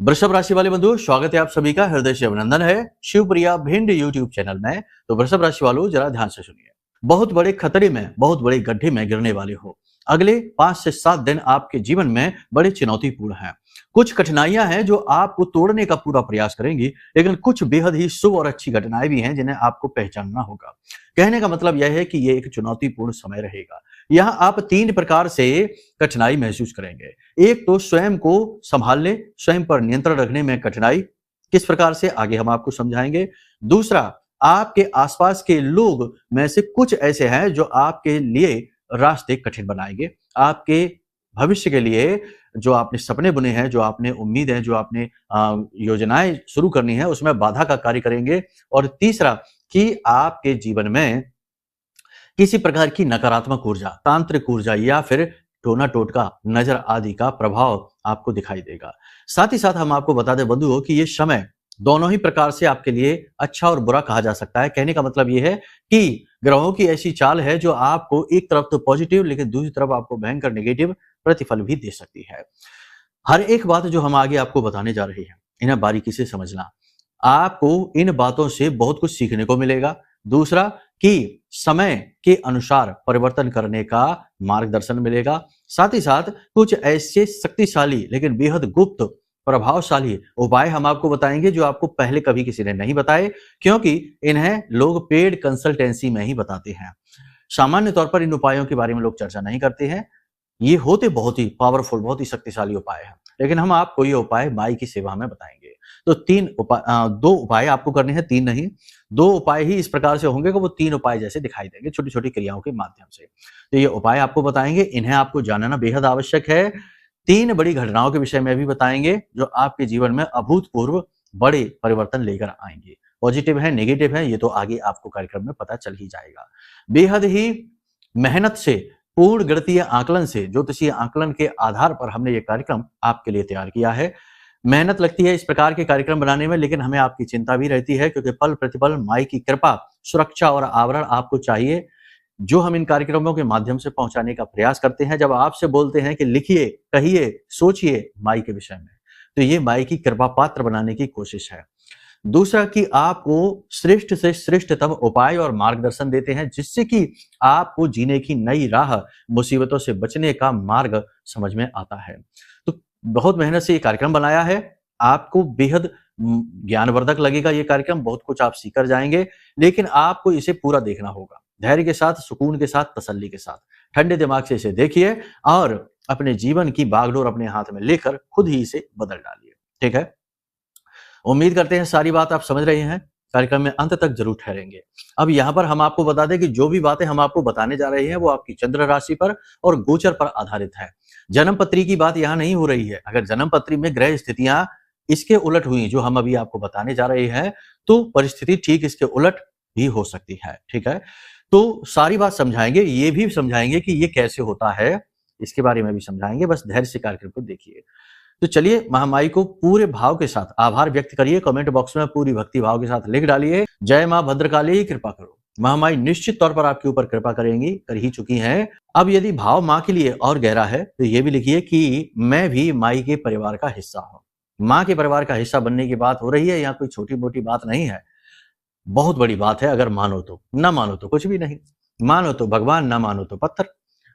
वृषभ राशि वाले बंधु, स्वागत है आप सभी का, हृदय से अभिनंदन है शिवप्रिया भिंड यूट्यूब चैनल में। तो वृषभ राशि वालों, जरा ध्यान से सुनिए। बहुत बड़े खतरे में, बहुत बड़े गड्ढे में गिरने वाले हो। अगले 5 से 7 दिन आपके जीवन में बड़े चुनौतीपूर्ण हैं। कुछ कठिनाइयां हैं जो आपको तोड़ने का पूरा प्रयास करेंगी, लेकिन कुछ बेहद ही शुभ और अच्छी घटनाएं भी हैं जिन्हें आपको पहचानना होगा। कहने का मतलब यह है कि यह एक चुनौतीपूर्ण समय रहेगा। यहाँ आप 3 प्रकार से कठिनाई महसूस करेंगे। एक तो स्वयं को संभालने, स्वयं पर नियंत्रण रखने में कठिनाई, किस प्रकार से आगे हम आपको समझाएंगे। दूसरा, आपके आसपास के लोग में से कुछ ऐसे हैं जो आपके लिए रास्ते कठिन बनाएंगे। आपके भविष्य के लिए जो आपने सपने बुने हैं, जो आपने उम्मीदें, जो आपने योजनाएं शुरू करनी है, उसमें बाधा का कार्य करेंगे। और तीसरा कि आपके जीवन में किसी प्रकार की नकारात्मक ऊर्जा, तांत्रिक ऊर्जा या फिर टोना टोटका, नजर आदि का प्रभाव आपको दिखाई देगा। साथ ही साथ हम आपको बता दें बंधुओं कि ये समय दोनों ही प्रकार से आपके लिए अच्छा और बुरा कहा जा सकता है। कहने का मतलब ये है कि ग्रहों की ऐसी चाल है जो आपको एक तरफ तो पॉजिटिव, लेकिन दूसरी तरफ आपको भयंकर नेगेटिव प्रतिफल भी दे सकती है। हर एक बात जो हम आगे आपको बताने जा रहे हैं, इन्हें बारीकी से समझना। आपको इन बातों से बहुत कुछ सीखने को मिलेगा। दूसरा कि समय के अनुसार परिवर्तन करने का मार्गदर्शन मिलेगा। साथ ही साथ कुछ ऐसे शक्तिशाली लेकिन बेहद गुप्त प्रभावशाली उपाय हम आपको बताएंगे जो आपको पहले कभी किसी ने नहीं बताए, क्योंकि इन्हें लोग पेड कंसल्टेंसी में ही बताते हैं। सामान्य तौर पर इन उपायों के बारे में लोग चर्चा नहीं करते हैं। ये होते बहुत ही पावरफुल, बहुत ही शक्तिशाली उपाय हैं, लेकिन हम आपको ये उपाय माई की सेवा में बताएंगे। तो 2 उपाय आपको करने हैं, 3 नहीं। 2 उपाय ही इस प्रकार से होंगे कि वो 3 उपाय जैसे दिखाई देंगे, छोटी छोटी क्रियाओं के माध्यम से। तो ये उपाय आपको बताएंगे, इन्हें आपको जानना बेहद आवश्यक है। 3 बड़ी घटनाओं के विषय में भी बताएंगे जो आपके जीवन में अभूतपूर्व बड़े परिवर्तन लेकर आएंगे। पॉजिटिव है, नेगेटिव है, ये तो आगे आपको कार्यक्रम में पता चल ही जाएगा। बेहद ही मेहनत से, पूर्ण गणितीय आकलन से, ज्योतिषीय आकलन के आधार पर हमने ये कार्यक्रम आपके लिए तैयार किया है। मेहनत लगती है इस प्रकार के कार्यक्रम बनाने में, लेकिन हमें आपकी चिंता भी रहती है, क्योंकि पल प्रतिपल माई की कृपा, सुरक्षा और आवरण आपको चाहिए, जो हम इन कार्यक्रमों के माध्यम से पहुंचाने का प्रयास करते हैं। जब आपसे बोलते हैं कि लिखिए, कहिए, सोचिए माई के विषय में, तो ये माई की कृपा पात्र बनाने की कोशिश है। दूसरा कि आपको श्रेष्ठ से श्रेष्ठतम उपाय और मार्गदर्शन देते हैं, जिससे कि आपको जीने की नई राह, मुसीबतों से बचने का मार्ग समझ में आता है। तो बहुत मेहनत से ये कार्यक्रम बनाया है। आपको बेहद ज्ञानवर्धक लगेगा ये कार्यक्रम, बहुत कुछ आप सीख कर जाएंगे, लेकिन आपको इसे पूरा देखना होगा, धैर्य के साथ, सुकून के साथ, तसल्ली के साथ। ठंडे दिमाग से इसे देखिए और अपने जीवन की बागडोर अपने हाथ में लेकर खुद ही इसे बदल डालिए। ठीक है, उम्मीद करते हैं सारी बात आप समझ रहे हैं, कार्यक्रम में अंत तक जरूर ठहरेंगे। अब यहाँ पर हम आपको बता दें कि जो भी बातें हम आपको बताने जा रहे हैं वो आपकी चंद्र राशि पर और गोचर पर आधारित है। जन्म पत्री की बात यहाँ नहीं हो रही है। अगर जन्म पत्री में ग्रह स्थितियां इसके उलट हुई जो हम अभी आपको बताने जा रहे हैं, तो परिस्थिति ठीक इसके उलट भी हो सकती है। ठीक है, तो सारी बात समझाएंगे, ये भी समझाएंगे कि ये कैसे होता है, इसके बारे में भी समझाएंगे। बस धैर्य से कार्यक्रम को देखिए। तो चलिए, महामाई को पूरे भाव के साथ आभार व्यक्त करिए। कमेंट बॉक्स में पूरी भक्ति भाव के साथ लिख डालिए, जय मां भद्रकाली कृपा करो। महामाई निश्चित तौर पर आपके ऊपर कृपा करेंगी, कर ही चुकी हैं। अब यदि भाव मां के लिए और गहरा है तो ये भी लिखिए कि मैं भी माई के परिवार का हिस्सा हूं। मां के परिवार का हिस्सा बनने की बात हो रही है, यहाँ कोई छोटी मोटी बात नहीं है, बहुत बड़ी बात है। अगर मानो तो, ना मानो तो कुछ भी नहीं, मानो तो भगवान, ना मानो तो पत्थर।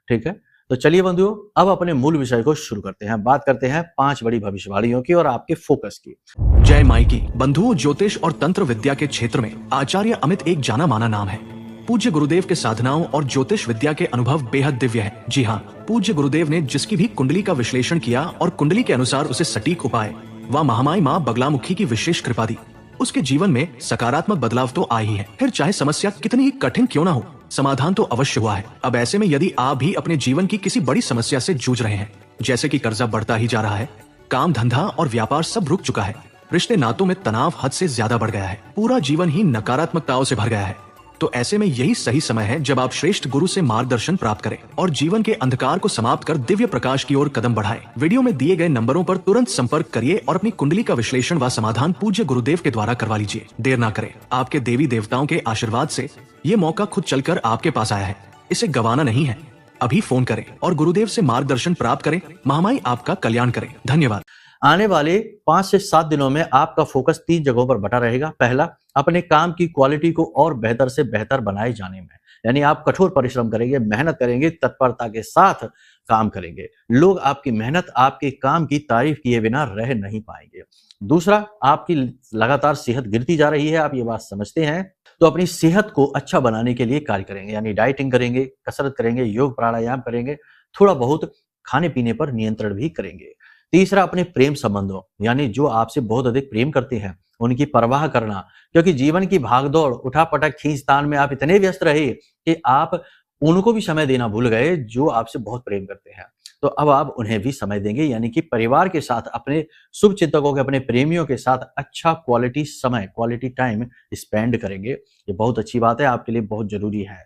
ठीक है, तो चलिए बंधुओं, अब अपने मूल विषय को शुरू करते हैं। बात करते हैं 5 बड़ी भविष्यवाणियों की और आपके फोकस की। जय माई की। बंधुओं, ज्योतिष और तंत्र विद्या के क्षेत्र में आचार्य अमित एक जाना माना नाम है। पूज्य गुरुदेव के साधनाओं और ज्योतिष विद्या के अनुभव बेहद दिव्य है। जी हाँ, पूज्य गुरुदेव ने जिसकी भी कुंडली का विश्लेषण किया और कुंडली के अनुसार उसे सटीक उपाय व महामाई माँ बगलामुखी की विशेष कृपा दी, उसके जीवन में सकारात्मक बदलाव तो आ ही है। फिर चाहे समस्या कितनी ही कठिन क्यों ना हो, समाधान तो अवश्य हुआ है। अब ऐसे में यदि आप भी अपने जीवन की किसी बड़ी समस्या से जूझ रहे हैं, जैसे कि कर्जा बढ़ता ही जा रहा है, काम धंधा और व्यापार सब रुक चुका है, रिश्ते नातों में तनाव हद से ज्यादा बढ़ गया है, पूरा जीवन ही नकारात्मकताओं से भर गया है, तो ऐसे में यही सही समय है जब आप श्रेष्ठ गुरु से मार्गदर्शन प्राप्त करें और जीवन के अंधकार को समाप्त कर दिव्य प्रकाश की ओर कदम बढ़ाएं। वीडियो में दिए गए नंबरों पर तुरंत संपर्क करिए और अपनी कुंडली का विश्लेषण व समाधान पूज्य गुरुदेव के द्वारा करवा लीजिए। देर ना करें, आपके देवी देवताओं के आशीर्वाद से ये मौका खुद चलकर आपके पास आया है, इसे गंवाना नहीं है। अभी फोन करें और गुरुदेव से मार्गदर्शन प्राप्त करें। महामाई आपका कल्याण करें। धन्यवाद। आने वाले 5 से 7 दिनों में आपका फोकस 3 जगहों पर बटा रहेगा। पहला, अपने काम की क्वालिटी को और बेहतर से बेहतर बनाए जाने में, यानी आप कठोर परिश्रम करेंगे, मेहनत करेंगे, तत्परता के साथ काम करेंगे। लोग आपकी मेहनत, आपके काम की तारीफ किए बिना रह नहीं पाएंगे। दूसरा, आपकी लगातार सेहत गिरती जा रही है, आप ये बात समझते हैं, तो अपनी सेहत को अच्छा बनाने के लिए कार्य करेंगे, यानी डाइटिंग करेंगे, कसरत करेंगे, योग प्राणायाम करेंगे, थोड़ा बहुत खाने पीने पर नियंत्रण भी करेंगे। तीसरा, अपने प्रेम संबंधों, यानी जो आपसे बहुत अधिक प्रेम करते हैं उनकी परवाह करना, क्योंकि जीवन की भागदौड़, उठापटक, खींचतान में आप इतने व्यस्त रहे कि आप उनको भी समय देना भूल गए जो आपसे बहुत प्रेम करते हैं। तो अब आप उन्हें भी समय देंगे, यानी कि परिवार के साथ, अपने शुभ चिंतकों के, अपने प्रेमियों के साथ अच्छा क्वालिटी समय, क्वालिटी टाइम स्पेंड करेंगे। ये बहुत अच्छी बात है, आपके लिए बहुत जरूरी है।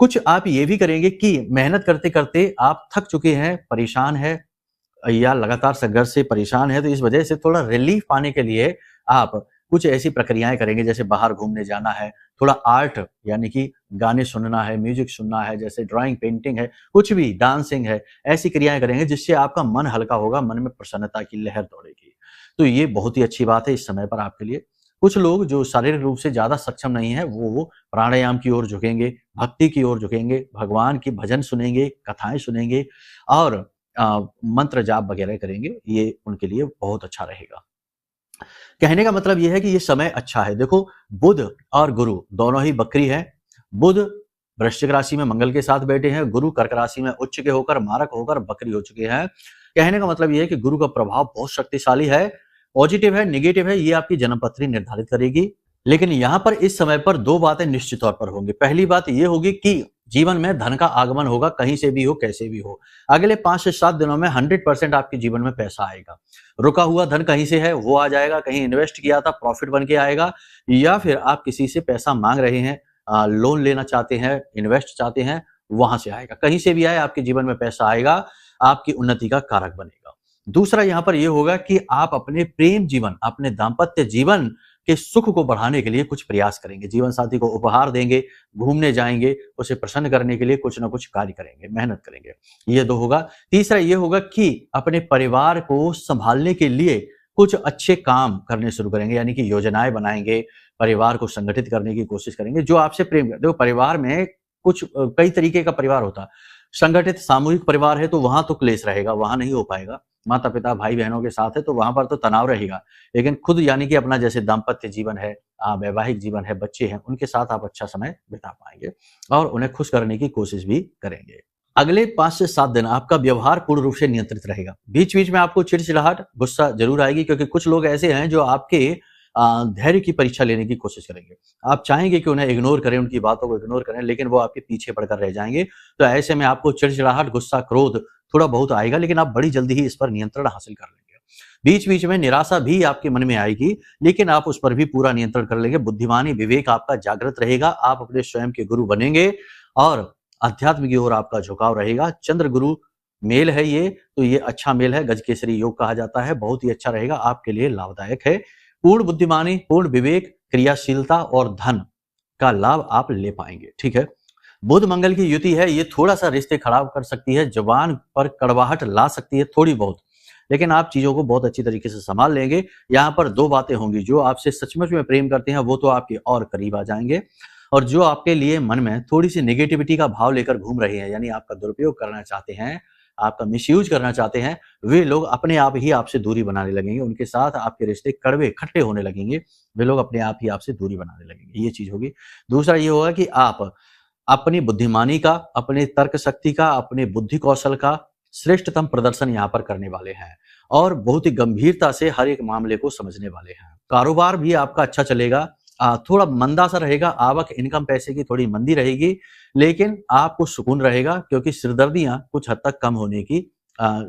कुछ आप ये भी करेंगे कि मेहनत करते करते आप थक चुके हैं, परेशान है या लगातार संघर्ष से परेशान है, तो इस वजह से थोड़ा रिलीफ पाने के लिए आप कुछ ऐसी प्रक्रियाएं करेंगे, जैसे बाहर घूमने जाना है, थोड़ा आर्ट यानी कि गाने सुनना है, म्यूजिक सुनना है, जैसे ड्राइंग, पेंटिंग है, कुछ भी, डांसिंग है, ऐसी क्रियाएं करेंगे जिससे आपका मन हल्का होगा, मन में प्रसन्नता की लहर दौड़ेगी। तो ये बहुत ही अच्छी बात है इस समय पर आपके लिए। कुछ लोग जो शारीरिक रूप से ज्यादा सक्षम नहीं है, वो प्राणायाम की ओर झुकेंगे, भक्ति की ओर झुकेंगे, भगवान की भजन सुनेंगे, कथाएं सुनेंगे और मंत्र जाप वगैरह करेंगे। ये उनके लिए बहुत अच्छा रहेगा। कहने का मतलब यह है कि ये समय अच्छा है। देखो, बुध और गुरु दोनों ही बकरी है। बुध वृश्चिक राशि में मंगल के साथ बैठे हैं, गुरु कर्क राशि में उच्च के होकर, मारक होकर बकरी हो चुके हैं। कहने का मतलब यह है कि गुरु का प्रभाव बहुत शक्तिशाली है, पॉजिटिव है, नेगेटिव है, ये आपकी जन्मपत्री निर्धारित करेगी। लेकिन यहां पर इस समय पर दो बातें निश्चित तौर पर होंगी। पहली बात यह होगी कि जीवन में धन का आगमन होगा, कहीं से भी हो, कैसे भी हो। अगले 5 से 7 दिनों में 100% आपके जीवन में पैसा आएगा। रुका हुआ धन कहीं से है, वो आ जाएगा, कहीं इन्वेस्ट किया था, प्रॉफिट बन के आएगा, या फिर आप किसी से पैसा मांग रहे हैं, लोन लेना चाहते हैं, इन्वेस्ट चाहते हैं, वहां से आएगा। कहीं से भी आए, आपके जीवन में पैसा आएगा, आपकी उन्नति का कारक बनेगा। दूसरा यहां पर यह होगा कि आप अपने प्रेम जीवन, अपने दाम्पत्य जीवन के सुख को बढ़ाने के लिए कुछ प्रयास करेंगे, जीवन साथी को उपहार देंगे, घूमने जाएंगे, उसे प्रसन्न करने के लिए कुछ ना कुछ कार्य करेंगे, मेहनत करेंगे। ये दो होगा। तीसरा ये होगा कि अपने परिवार को संभालने के लिए कुछ अच्छे काम करने शुरू करेंगे, यानी कि योजनाएं बनाएंगे, परिवार को संगठित करने की कोशिश करेंगे। जो आपसे प्रेम करते हो, परिवार में कुछ कई तरीके का परिवार होता है। संगठित सामूहिक परिवार है तो वहां तो क्लेश रहेगा, वहां नहीं हो पाएगा। माता पिता भाई बहनों के साथ है तो वहां पर तो तनाव रहेगा। लेकिन खुद यानी कि अपना जैसे दाम्पत्य जीवन है, वैवाहिक जीवन है, बच्चे हैं, उनके साथ आप अच्छा समय बिता पाएंगे और उन्हें खुश करने की कोशिश भी करेंगे। अगले 5 से 7 दिन आपका व्यवहार पूर्ण रूप से नियंत्रित रहेगा। बीच बीच में आपको चिड़चिड़ाहट, गुस्सा जरूर आएगी, क्योंकि कुछ लोग ऐसे हैं जो आपके धैर्य की परीक्षा लेने की कोशिश करेंगे। आप चाहेंगे कि उन्हें इग्नोर करें, उनकी बातों को इग्नोर करें, लेकिन वो आपके पीछे पड़कर रह जाएंगे। तो ऐसे में आपको चिड़चिड़ाहट, गुस्सा, क्रोध थोड़ा बहुत आएगा, लेकिन आप बड़ी जल्दी ही इस पर नियंत्रण हासिल कर लेंगे। बीच बीच में निराशा भी आपके मन में आएगी, लेकिन आप उस पर भी पूरा नियंत्रण कर लेंगे। बुद्धिमानी, विवेक आपका जागृत रहेगा, आप अपने स्वयं के गुरु बनेंगे और अध्यात्म की ओर आपका झुकाव रहेगा। चंद्र गुरु मेल है ये, तो ये अच्छा मेल है, गजकेसरी योग कहा जाता है, बहुत ही अच्छा रहेगा, आपके लिए लाभदायक है। पूर्ण बुद्धिमानी, पूर्ण विवेक, क्रियाशीलता और धन का लाभ आप ले पाएंगे। ठीक है। बुध मंगल की युति है, ये थोड़ा सा रिश्ते खराब कर सकती है, जवान पर कड़वाहट ला सकती है थोड़ी बहुत, लेकिन आप चीजों को बहुत अच्छी तरीके से संभाल लेंगे। यहाँ पर दो बातें होंगी, जो आपसे सचमुच में प्रेम करते हैं वो तो आपके और करीब आ जाएंगे, और जो आपके लिए मन में थोड़ी सी नेगेटिविटी का भाव लेकर घूम रहे हैं, यानी आपका दुरुपयोग करना चाहते हैं, आपका मिसयूज करना चाहते हैं, वे लोग अपने आप ही आपसे दूरी बनाने लगेंगे। उनके साथ आपके रिश्ते कड़वे, खट्टे होने लगेंगे, वे लोग अपने आप ही आपसे दूरी बनाने लगेंगे। ये चीज होगी। दूसरा ये होगा कि आप अपनी बुद्धिमानी का, अपने तर्क शक्ति का, अपने बुद्धि कौशल का श्रेष्ठतम प्रदर्शन यहाँ पर करने वाले हैं और बहुत ही गंभीरता से हर एक मामले को समझने वाले हैं। कारोबार भी आपका अच्छा चलेगा, थोड़ा मंदा सा रहेगा, आवक इनकम पैसे की थोड़ी मंदी रहेगी, लेकिन आपको सुकून रहेगा, क्योंकि सिरदर्दियां कुछ हद तक कम होने की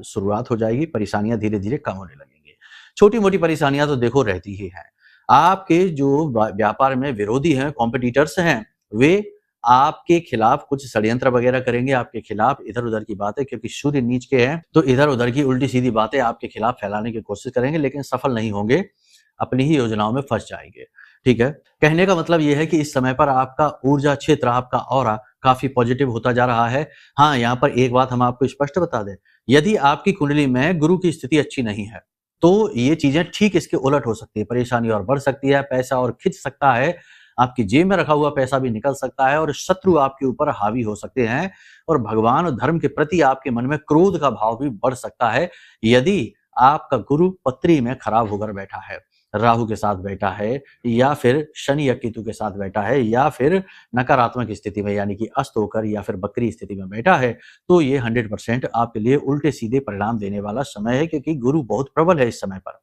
शुरुआत हो जाएगी, परेशानियां धीरे धीरे कम होने लगेंगी। छोटी मोटी परेशानियां तो देखो रहती ही हैं। आपके जो व्यापार में विरोधी हैं, कॉम्पिटिटर्स हैं, वे आपके खिलाफ कुछ षड्यंत्र वगैरह करेंगे, आपके खिलाफ इधर उधर की बातें, क्योंकि सूर्य नीच के हैं तो इधर उधर की उल्टी सीधी बातें आपके खिलाफ फैलाने की कोशिश करेंगे, लेकिन सफल नहीं होंगे, अपनी ही योजनाओं में फंस जाएंगे। ठीक है। कहने का मतलब ये है कि इस समय पर आपका ऊर्जा क्षेत्र, आपका ऑरा काफ़ी पॉजिटिव होता जा रहा है। हाँ, यहाँ पर एक बात हम आपको स्पष्ट बता दें, यदि आपकी कुंडली में गुरु की स्थिति अच्छी नहीं है, तो ये चीज़ें ठीक इसके उलट हो सकती है। परेशानी और बढ़ सकती है, पैसा और खिंच सकता है, आपकी जेब में रखा हुआ पैसा भी निकल सकता है और शत्रु आपके ऊपर हावी हो सकते हैं और भगवान और धर्म के प्रति आपके मन में क्रोध का भाव भी बढ़ सकता है, यदि आपका गुरु पत्री में खराब होकर बैठा है, राहु के साथ बैठा है या फिर शनि या केतु के साथ बैठा है या फिर नकारात्मक स्थिति में यानी कि अस्त होकर या फिर वक्री स्थिति में बैठा है, तो ये 100% आपके लिए उल्टे-सीधे परिणाम देने वाला समय है, क्योंकि गुरु बहुत प्रबल है इस समय पर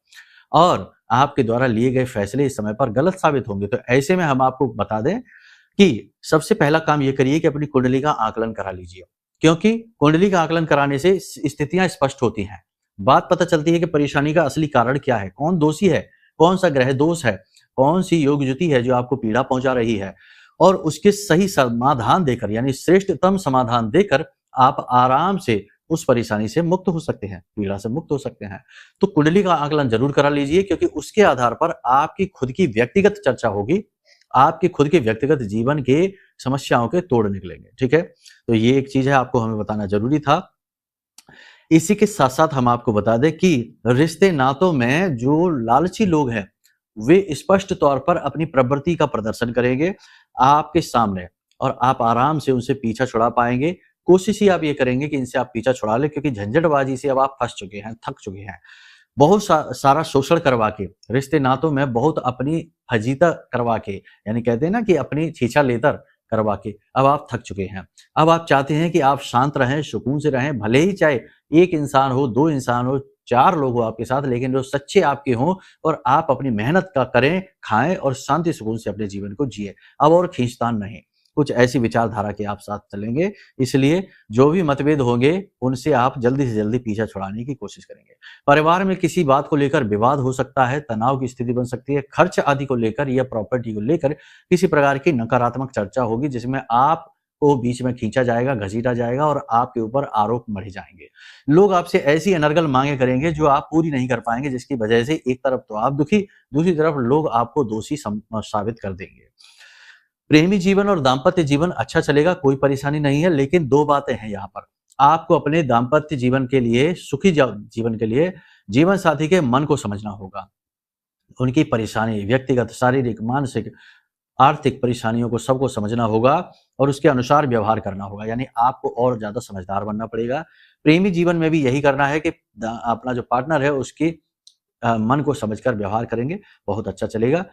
और आपके द्वारा लिए गए फैसले इस समय पर गलत साबित होंगे। तो ऐसे में हम आपको बता दें कि सबसे पहला काम ये करिए कि अपनी कुंडली का आकलन करा लीजिए, क्योंकि कुंडली का आकलन कराने से स्थितियां स्पष्ट होती हैं। बात पता चलती है कि परेशानी का असली कारण क्या है, कौन दोषी है, कौन सा ग्रह दोष है, कौन सी योग युति है जो आपको पीड़ा पहुंचा रही है और उसके सही समाधान देकर यानी श्रेष्ठतम समाधान देकर आप आराम से उस परेशानी से मुक्त हो सकते हैं, पीड़ा से मुक्त हो सकते हैं। तो कुंडली का आकलन जरूर करा लीजिए, क्योंकि उसके आधार पर आपकी खुद की व्यक्तिगत चर्चा होगी, आपके खुद के व्यक्तिगत जीवन के समस्याओं के तोड़ निकलेंगे। ठीक है, तो ये एक चीज है, आपको हमें बताना जरूरी था। इसी के साथ साथ हम आपको बता दें कि रिश्ते नातों में जो लालची लोग हैं वे स्पष्ट तौर पर अपनी प्रवृत्ति का प्रदर्शन करेंगे आपके सामने और आप आराम से उनसे पीछा छुड़ा पाएंगे। कोशिश ही आप ये करेंगे कि इनसे आप पीछा छुड़ा लें, क्योंकि झंझटबाजी से अब आप फंस चुके हैं, थक चुके हैं। बहुत सारा शोषण करवा के, रिश्ते नातों में बहुत अपनी फजीता करवा के, यानी कहते हैं ना कि अपनी छीछा लेतर करवा के अब आप थक चुके हैं। अब आप चाहते हैं कि आप शांत रहें, सुकून से रहें, भले ही चाहे एक इंसान हो, 2 इंसान हो, 4 लोग हो आपके साथ, लेकिन जो सच्चे आपके हों और आप अपनी मेहनत का करें, खाएं और शांति सुकून से अपने जीवन को जिए। अब और खींचतान नहीं, कुछ ऐसी विचारधारा के आप साथ चलेंगे, इसलिए जो भी मतभेद होंगे उनसे आप जल्दी से जल्दी पीछा छुड़ाने की कोशिश करेंगे। परिवार में किसी बात को लेकर विवाद हो सकता है, तनाव की स्थिति बन सकती है, खर्च आदि को लेकर या प्रॉपर्टी को लेकर किसी प्रकार की नकारात्मक चर्चा होगी, जिसमें आपको बीच में खींचा जाएगा, घसीटा जाएगा और आपके ऊपर आरोप मढ़े जाएंगे। लोग आपसे ऐसी अनर्गल मांगे करेंगे जो आप पूरी नहीं कर पाएंगे, जिसकी वजह से एक तरफ तो आप दुखी, दूसरी तरफ लोग आपको दोषी साबित कर देंगे। प्रेमी जीवन और दाम्पत्य जीवन अच्छा चलेगा, कोई परेशानी नहीं है, लेकिन 2 बातें हैं यहाँ पर। आपको अपने दाम्पत्य जीवन के लिए, सुखी जीवन के लिए जीवन साथी के मन को समझना होगा, उनकी परेशानी, व्यक्तिगत, शारीरिक, मानसिक, आर्थिक परेशानियों को सबको समझना होगा और उसके अनुसार व्यवहार करना होगा, यानी आपको और ज्यादा समझदार बनना पड़ेगा। प्रेमी जीवन में भी यही करना है कि अपना जो पार्टनर है उसकी मन को समझकर व्यवहार करेंगे, बहुत अच्छा चलेगा।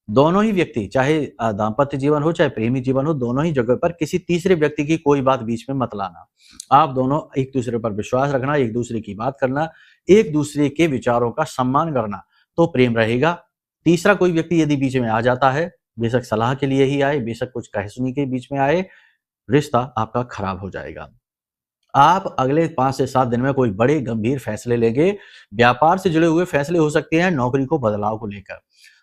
दोनों ही व्यक्ति, चाहे दाम्पत्य जीवन हो चाहे प्रेमी जीवन हो, दोनों ही जगह पर किसी तीसरे व्यक्ति की कोई बात बीच में मत लाना। आप दोनों एक दूसरे पर विश्वास रखना, एक दूसरे की बात करना, एक दूसरे के विचारों का सम्मान करना, तो प्रेम रहेगा। तीसरा कोई व्यक्ति यदि बीच में आ जाता है, बेशक सलाह के लिए ही आए, बेशक कुछ कह सुनी के बीच में आए, रिश्ता आपका खराब हो जाएगा। आप अगले 5 से 7 दिन में कोई बड़े गंभीर फैसले लेंगे। व्यापार से जुड़े हुए फैसले हो सकते हैं, नौकरी को बदलाव को लेकर।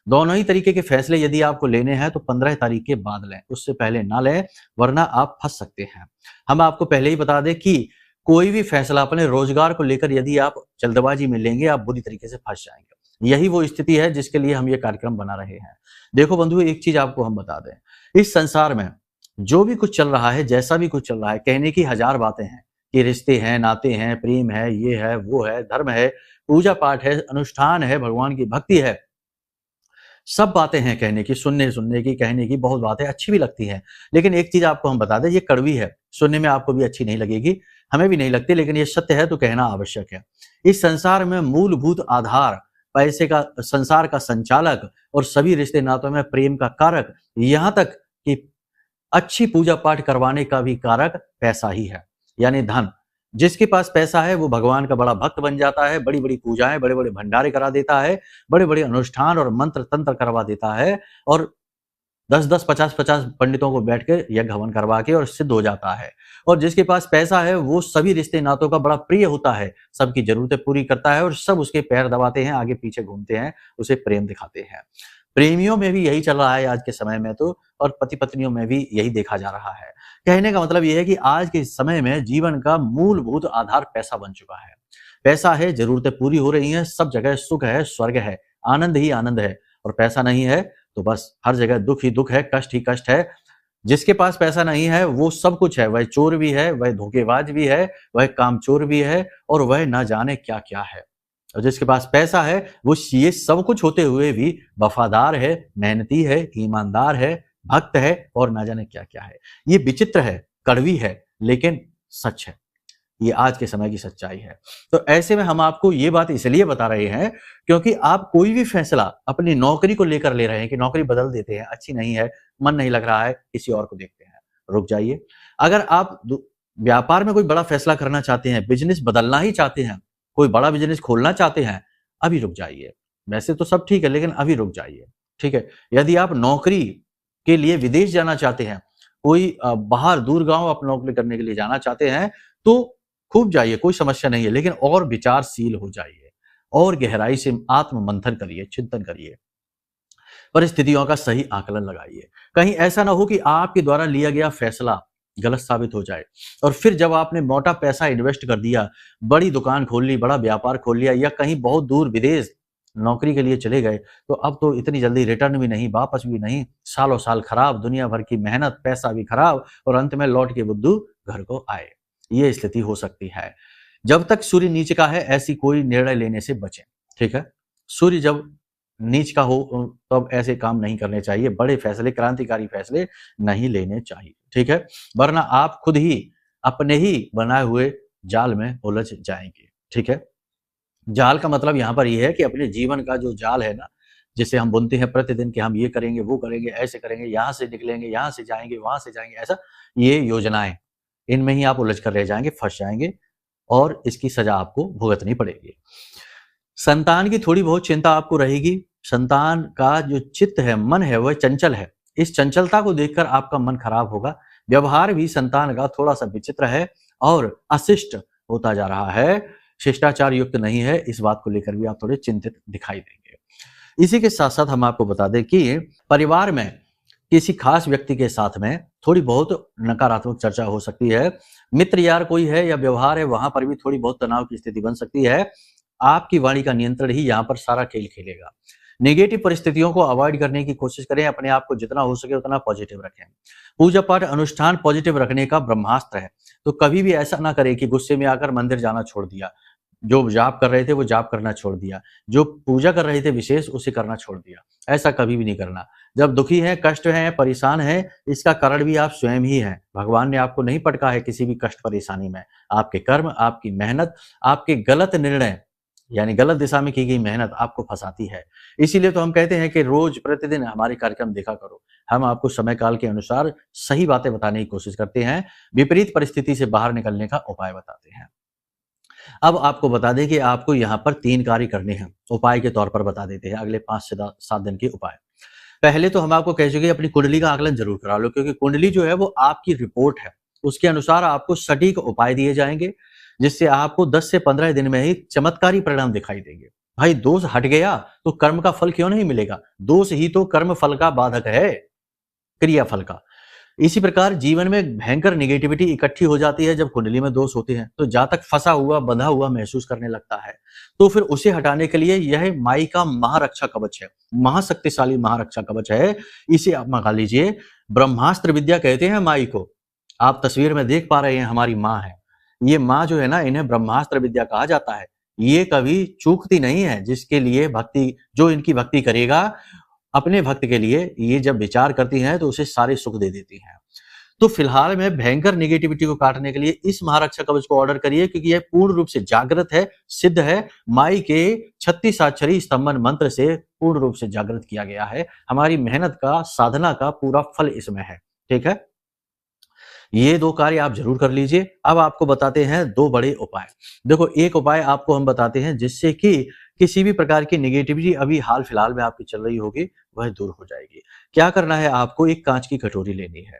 दोनों ही तरीके के फैसले यदि आपको लेने हैं तो 15 तारीख के बाद लें, उससे पहले ना लें, वरना आप फंस सकते हैं। हम आपको पहले ही बता दें कि कोई भी फैसला अपने रोजगार को लेकर यदि आप जल्दबाजी में लेंगे, आप बुरी तरीके से फंस जाएंगे। यही वो स्थिति है जिसके लिए हम ये कार्यक्रम बना रहे हैं। देखो बंधु, एक चीज आपको हम बता दें, इस संसार में जो भी कुछ चल रहा है, जैसा भी कुछ चल रहा है, कहने की 1000 बातें हैं कि रिश्ते हैं, नाते हैं, प्रेम है, ये है, वो है, धर्म है, पूजा पाठ है, अनुष्ठान है, भगवान की भक्ति है, सब बातें हैं कहने की, सुनने की, कहने की, बहुत बातें अच्छी भी लगती हैं। लेकिन एक चीज आपको हम बता दें, ये कड़वी है, सुनने में आपको भी अच्छी नहीं लगेगी, हमें भी नहीं लगती, लेकिन ये सत्य है तो कहना आवश्यक है। इस संसार में मूलभूत आधार, पैसे का, संसार का संचालक और सभी रिश्ते नातों में प्रेम का कारक, यहाँ तक कि अच्छी पूजा पाठ करवाने का भी कारक पैसा ही है, यानी धन। जिसके पास पैसा है वो भगवान का बड़ा भक्त बन जाता है, बड़ी बड़ी पूजाएं, बड़े बड़े भंडारे करा देता है, बड़े बड़े अनुष्ठान और मंत्र तंत्र करवा देता है और 10-10, 50-50 पंडितों को बैठ के यज्ञ हवन करवा के और सिद्ध हो जाता है। और जिसके पास पैसा है वो सभी रिश्ते नातों का बड़ा प्रिय होता है, सबकी जरूरतें पूरी करता है और सब उसके पैर दबाते हैं, आगे पीछे घूमते हैं, उसे प्रेम दिखाते हैं। प्रेमियों में भी यही चल रहा है आज के समय में तो, और पति पत्नियों में भी यही देखा जा रहा है। कहने का मतलब यह है कि आज के समय में जीवन का मूलभूत आधार पैसा बन चुका है। पैसा है, जरूरतें पूरी हो रही हैं, सब जगह सुख है, स्वर्ग है, आनंद ही आनंद है। और पैसा नहीं है तो बस हर जगह दुख ही दुख है, कष्ट ही कष्ट है। जिसके पास पैसा नहीं है वो सब कुछ है, वह चोर भी है, वह धोखेबाज भी है, वह कामचोर भी है और वह ना जाने क्या क्या है। और जिसके पास पैसा है वो ये सब कुछ होते हुए भी वफादार है, मेहनती है, ईमानदार है, भक्त है और ना जाने क्या क्या है। ये विचित्र है, कड़वी है, लेकिन सच है। ये आज के समय की सच्चाई है। तो ऐसे में हम आपको ये बात इसलिए बता रहे हैं क्योंकि आप कोई भी फैसला अपनी नौकरी को लेकर ले रहे हैं कि नौकरी बदल देते हैं, अच्छी नहीं है, मन नहीं लग रहा है, किसी और को देखते हैं, रुक जाइए। अगर आप व्यापार में कोई बड़ा फैसला करना चाहते हैं, बिजनेस बदलना ही चाहते हैं, कोई बड़ा बिजनेस खोलना चाहते हैं, अभी रुक जाइए। वैसे तो सब ठीक है, लेकिन अभी रुक जाइए, ठीक है। यदि आप नौकरी के लिए विदेश जाना चाहते हैं, कोई बाहर दूर गांव आप नौकरी करने के लिए जाना चाहते हैं, तो खूब जाइए, कोई समस्या नहीं है, लेकिन और विचारशील हो जाइए और गहराई से आत्म मंथन करिए, चिंतन करिए, परिस्थितियों का सही आकलन लगाइए। कहीं ऐसा ना हो कि आपके द्वारा लिया गया फैसला गलत साबित हो जाए और फिर जब आपने मोटा पैसा इन्वेस्ट कर दिया, बड़ी दुकान खोल ली, बड़ा व्यापार खोल लिया या कहीं बहुत दूर विदेश नौकरी के लिए चले गए, तो अब तो इतनी जल्दी रिटर्न भी नहीं, वापस भी नहीं, सालों साल खराब, दुनिया भर की मेहनत, पैसा भी खराब और अंत में लौट के बुद्धू घर को आए। ये स्थिति हो सकती है। जब तक सूर्य नीच का है ऐसी कोई निर्णय लेने से बचें, ठीक है। सूर्य जब नीच का हो तब ऐसे काम नहीं करने चाहिए, बड़े फैसले, क्रांतिकारी फैसले नहीं लेने चाहिए, ठीक है, वरना आप खुद ही अपने ही बनाए हुए जाल में उलझ जाएंगे, ठीक है। जाल का मतलब यहाँ पर यह है कि अपने जीवन का जो जाल है ना, जिसे हम बुनते हैं प्रतिदिन कि हम ये करेंगे, वो करेंगे, ऐसे करेंगे, यहाँ से निकलेंगे, यहाँ से जाएंगे, वहां से जाएंगे, ऐसा, ये योजनाएं, इनमें ही आप उलझ कर रह जाएंगे, फंस जाएंगे और इसकी सजा आपको भुगतनी पड़ेगी। संतान की थोड़ी बहुत चिंता आपको रहेगी। संतान का जो चित्त है, मन है, वह चंचल है। इस चंचलता को देखकर आपका मन खराब होगा। व्यवहार भी संतान का थोड़ा सा विचित्र है और अशिष्ट होता जा रहा है, शिष्टाचार युक्त नहीं है। इस बात को लेकर भी आप थोड़े चिंतित दिखाई देंगे। इसी के साथ साथ हम आपको बता दें कि परिवार में किसी खास व्यक्ति के साथ में थोड़ी बहुत नकारात्मक चर्चा हो सकती है। मित्र यार कोई है या व्यवहार है, वहां पर भी थोड़ी बहुत तनाव की स्थिति बन सकती है। आपकी वाणी का नियंत्रण ही यहाँ पर सारा खेल खेलेगा। नेगेटिव परिस्थितियों को अवॉइड करने की कोशिश करें, अपने आप को जितना हो सके उतना पॉजिटिव रखें। पूजा पाठ अनुष्ठान पॉजिटिव रखने का ब्रह्मास्त्र है, तो कभी भी ऐसा ना करें कि गुस्से में आकर मंदिर जाना छोड़ दिया, जो जाप कर रहे थे वो जाप करना छोड़ दिया, जो पूजा कर रहे थे विशेष उसे करना छोड़ दिया। ऐसा कभी भी नहीं करना। जब दुखी हैं, कष्ट हैं, परेशान हैं, इसका कारण भी आप स्वयं ही हैं। भगवान ने आपको नहीं पटका है किसी भी कष्ट परेशानी में। आपके कर्म, आपकी मेहनत, आपके गलत निर्णय यानी गलत दिशा में की गई मेहनत आपको फंसाती है। इसीलिए तो हम कहते हैं कि रोज प्रतिदिन हमारे कार्यक्रम देखा करो। हम आपको समय काल के अनुसार सही बातें बताने की कोशिश करते हैं, विपरीत परिस्थिति से बाहर निकलने का उपाय बताते हैं। अब आपको बता दें कि आपको यहाँ पर 3 कार्य करने हैं, उपाय के तौर पर बता देते हैं अगले 5 से 7 दिन के उपाय। पहले तो हम आपको कह चुके अपनी कुंडली का आकलन जरूर करा लो, क्योंकि कुंडली जो है वो आपकी रिपोर्ट है। उसके अनुसार आपको सटीक उपाय दिए जाएंगे, जिससे आपको 10 से 15 दिन में ही चमत्कारी परिणाम दिखाई देंगे। भाई दोष हट गया तो कर्म का फल क्यों नहीं मिलेगा? दोष ही तो कर्म फल का बाधक है, क्रिया फल का। इसी प्रकार जीवन में भयंकर निगेटिविटी इकट्ठी हो जाती है जब कुंडली में दोष होते हैं, तो जातक फंसा हुआ, बंधा हुआ महसूस करने लगता है। तो फिर उसे हटाने के लिए यह माई का महारक्षा कवच है, महाशक्तिशाली महारक्षा कवच है। इसे आप मंगा लीजिए। ब्रह्मास्त्र विद्या कहते हैं माई को। आप तस्वीर में देख पा रहे हैं, हमारी माँ है। ये माँ जो है ना, इन्हें ब्रह्मास्त्र विद्या कहा जाता है। ये कभी चूकती नहीं है। जिसके लिए भक्ति, जो इनकी भक्ति करेगा, अपने भक्त के लिए ये जब विचार करती हैं तो उसे सारे सुख दे देती हैं। तो फिलहाल में भयंकर नेगेटिविटी को काटने के लिए इस महारक्षा कवच को ऑर्डर करिए, क्योंकि यह पूर्ण रूप से जागृत है, सिद्ध है। माई के 36 अक्षरी स्तंभन मंत्र से पूर्ण रूप से जागृत किया गया है। हमारी मेहनत का, साधना का पूरा फल इसमें है, ठीक है। ये 2 कार्य आप जरूर कर लीजिए। अब आपको बताते हैं 2 बड़े उपाय। देखो, एक उपाय आपको हम बताते हैं जिससे कि किसी भी प्रकार की नेगेटिविटी अभी हाल फिलहाल में आपकी चल रही होगी वह दूर हो जाएगी। क्या करना है आपको? एक कांच की कटोरी लेनी है।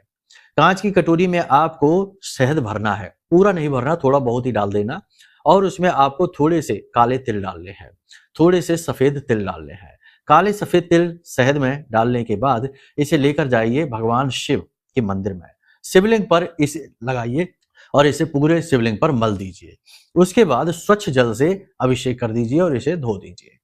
कांच की कटोरी में आपको शहद भरना है, पूरा नहीं भरना, थोड़ा बहुत ही डाल देना। और उसमें आपको थोड़े से काले तिल डालने हैं, थोड़े से सफेद तिल डालने हैं। काले सफेद तिल शहद में डालने के बाद इसे लेकर जाइए भगवान शिव के मंदिर में, शिवलिंग पर इसे लगाइए और इसे पूरे शिवलिंग पर मल दीजिए। उसके बाद स्वच्छ जल से अभिषेक कर दीजिए और इसे धो दीजिए।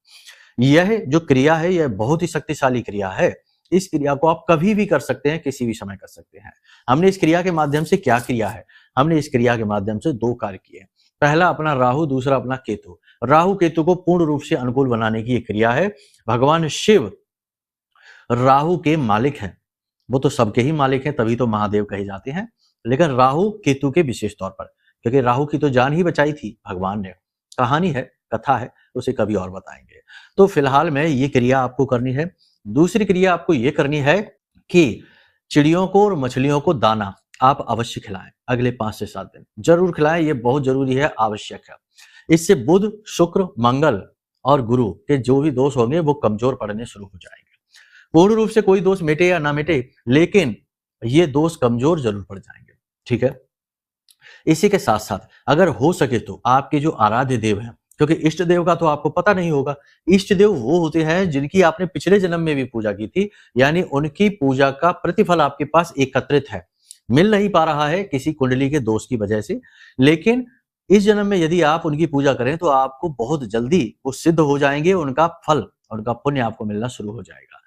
यह जो क्रिया है, यह बहुत ही शक्तिशाली क्रिया है। इस क्रिया को आप कभी भी कर सकते हैं, किसी भी समय कर सकते हैं। हमने इस क्रिया के माध्यम से क्या किया है? हमने इस क्रिया के माध्यम से 2 कार्य किए। पहला अपना राहु, दूसरा अपना केतु। राहु केतु को पूर्ण रूप से अनुकूल बनाने की ये क्रिया है। भगवान शिव राहु के मालिक हैं, वो तो सबके ही मालिक हैं, तभी तो महादेव कहे जाते हैं। लेकिन राहु केतु के विशेष तौर पर, क्योंकि राहु की तो जान ही बचाई थी भगवान ने। कहानी है, कथा है, उसे कभी और बताएंगे। तो फिलहाल में ये क्रिया आपको करनी है। दूसरी क्रिया आपको ये करनी है कि चिड़ियों को और मछलियों को दाना आप अवश्य खिलाएं। अगले 5 से 7 दिन जरूर खिलाएं, ये बहुत जरूरी है, आवश्यक है। इससे बुध, शुक्र, मंगल और गुरु के जो भी दोष होंगे वो कमजोर पड़ने शुरू हो जाएंगे। पूर्ण रूप से कोई दोष मिटे या ना मिटे, लेकिन ये दोष कमजोर जरूर पड़ जाएंगे। ठीक है। इसी के साथ साथ अगर हो सके तो आपके जो आराध्य देव हैं, क्योंकि इष्ट देव का तो आपको पता नहीं होगा, इष्ट देव वो होते हैं जिनकी आपने पिछले जन्म में भी पूजा की थी, यानी उनकी पूजा का प्रतिफल आपके पास एकत्रित है। मिल नहीं पा रहा है किसी कुंडली के दोष की वजह से, लेकिन इस जन्म में यदि आप उनकी पूजा करें तो आपको बहुत जल्दी वो सिद्ध हो जाएंगे, उनका फल, उनका पुण्य आपको मिलना शुरू हो जाएगा।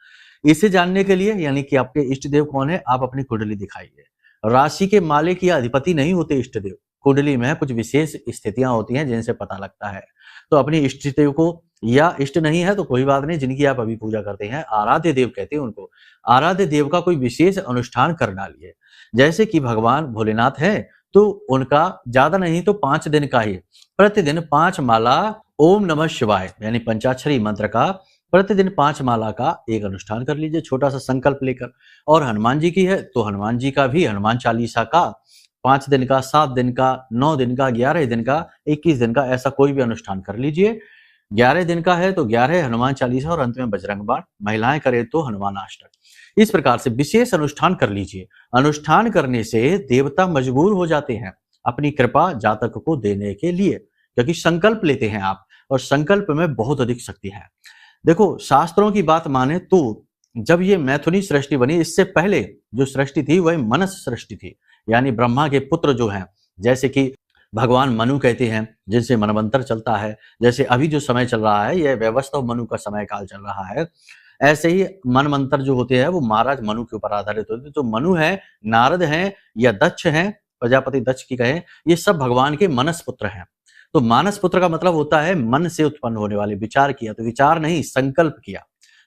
इसे जानने के लिए, यानी कि आपके इष्ट देव कौन है, आप अपनी कुंडली दिखाइए। राशि के मालिक या अधिपति नहीं होते इष्ट देव, कुंडली में कुछ विशेष स्थितियां होती हैं जिनसे पता लगता है। तो अपनी इष्ट देव को, या इष्ट नहीं है तो कोई बात नहीं, जिनकी आप अभी पूजा करते हैं, आराध्य देव कहते हैं उनको, आराध्य देव का कोई विशेष अनुष्ठान कर डालिए। जैसे कि भगवान भोलेनाथ है तो उनका ज्यादा नहीं तो 5 दिन का ही प्रतिदिन 5 माला ओम नमः शिवाय यानी पंचाक्षरी मंत्र का प्रतिदिन 5 माला का एक अनुष्ठान कर लीजिए, छोटा सा संकल्प लेकर। और हनुमान जी की है तो हनुमान जी का भी हनुमान चालीसा का 5 दिन का, 7 दिन का, 9 दिन का, 11 दिन का, 21 दिन का, ऐसा कोई भी अनुष्ठान कर लीजिए। 11 दिन का है तो 11 हनुमान चालीसा और अंत में बजरंग बाण, महिलाएं करें तो हनुमान अष्टक। इस प्रकार से विशेष अनुष्ठान कर लीजिए। अनुष्ठान करने से देवता मजबूर हो जाते हैं अपनी कृपा जातक को देने के लिए, क्योंकि संकल्प लेते हैं आप, और संकल्प में बहुत अधिक शक्ति है। देखो, शास्त्रों की बात माने तो जब ये मैथुनी सृष्टि बनी, इससे पहले जो सृष्टि थी वह मनस सृष्टि थी, यानी ब्रह्मा के पुत्र जो हैं, जैसे कि भगवान मनु कहते हैं, जिनसे मनवंतर चलता है। जैसे अभी जो समय चल रहा है यह वैवस्वत मनु का समय काल चल रहा है, ऐसे ही मनवंतर जो होते हैं वो महाराज मनु के ऊपर आधारित होते हैं। तो मनु है, नारद हैं या दक्ष हैं, प्रजापति दक्ष की कहें, ये सब भगवान के मनस पुत्र हैं। तो मानस पुत्र का मतलब होता है मन से उत्पन्न होने वाले, विचार किया, तो विचार नहीं संकल्प किया।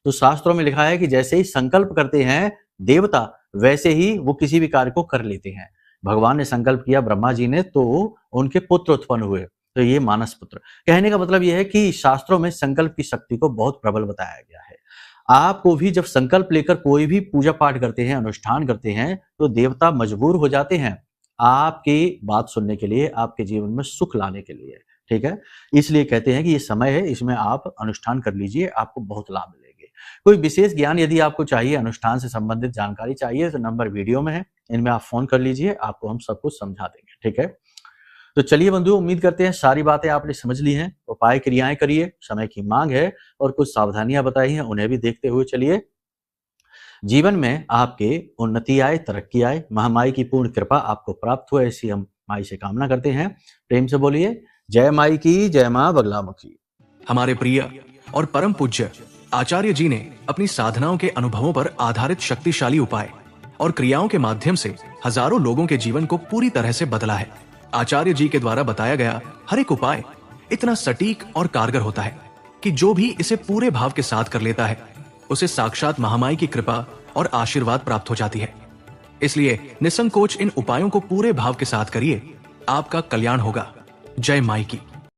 तो शास्त्रों में लिखा है कि जैसे ही संकल्प करते हैं देवता, वैसे ही वो किसी भी कार्य को कर लेते हैं। भगवान ने संकल्प किया ब्रह्मा जी ने, तो उनके पुत्र उत्पन्न हुए, तो ये मानस पुत्र। कहने का मतलब यह है कि शास्त्रों में संकल्प की शक्ति को बहुत प्रबल बताया गया है। आपको भी जब संकल्प लेकर कोई भी पूजा पाठ करते हैं, अनुष्ठान करते हैं, तो देवता मजबूर हो जाते हैं आपकी बात सुनने के लिए, आपके जीवन में सुख लाने के लिए। ठीक है, इसलिए कहते हैं कि ये समय है, इसमें आप अनुष्ठान कर लीजिए, आपको बहुत लाभ मिलेंगे। कोई विशेष ज्ञान यदि आपको चाहिए, अनुष्ठान से संबंधित जानकारी चाहिए, तो नंबर वीडियो में है, इनमें आप फोन कर लीजिए, आपको हम सब कुछ समझा देंगे। ठीक है, तो चलिए बंधुओं, उम्मीद करते हैं सारी बातें आपने समझ ली हैं। उपाय क्रियाएं करिए, समय की मांग है, और कुछ सावधानियां बताई हैं, उन्हें भी देखते हुए चलिए। जीवन में आपके उन्नति आए, तरक्की आए, महामाई की पूर्ण कृपा आपको प्राप्त हो, ऐसी हम माई से कामना करते हैं। प्रेम से बोलिए जय माई की, जय मां बगलामुखी। हमारे प्रिय और परम पूज्य आचार्य जी ने अपनी साधनाओं के अनुभवों पर आधारित शक्तिशाली उपाय और क्रियाओं के माध्यम से हजारों लोगों के जीवन को पूरी तरह से बदला है। आचार्य जी के द्वारा बताया गया हर एक उपाय इतना सटीक और कारगर होता है कि जो भी इसे पूरे भाव के साथ कर लेता है, उसे साक्षात महामाई की कृपा और आशीर्वाद प्राप्त हो जाती है। इसलिए निसंकोच इन उपायों को पूरे भाव के साथ करिए, आपका कल्याण होगा। जय माई की।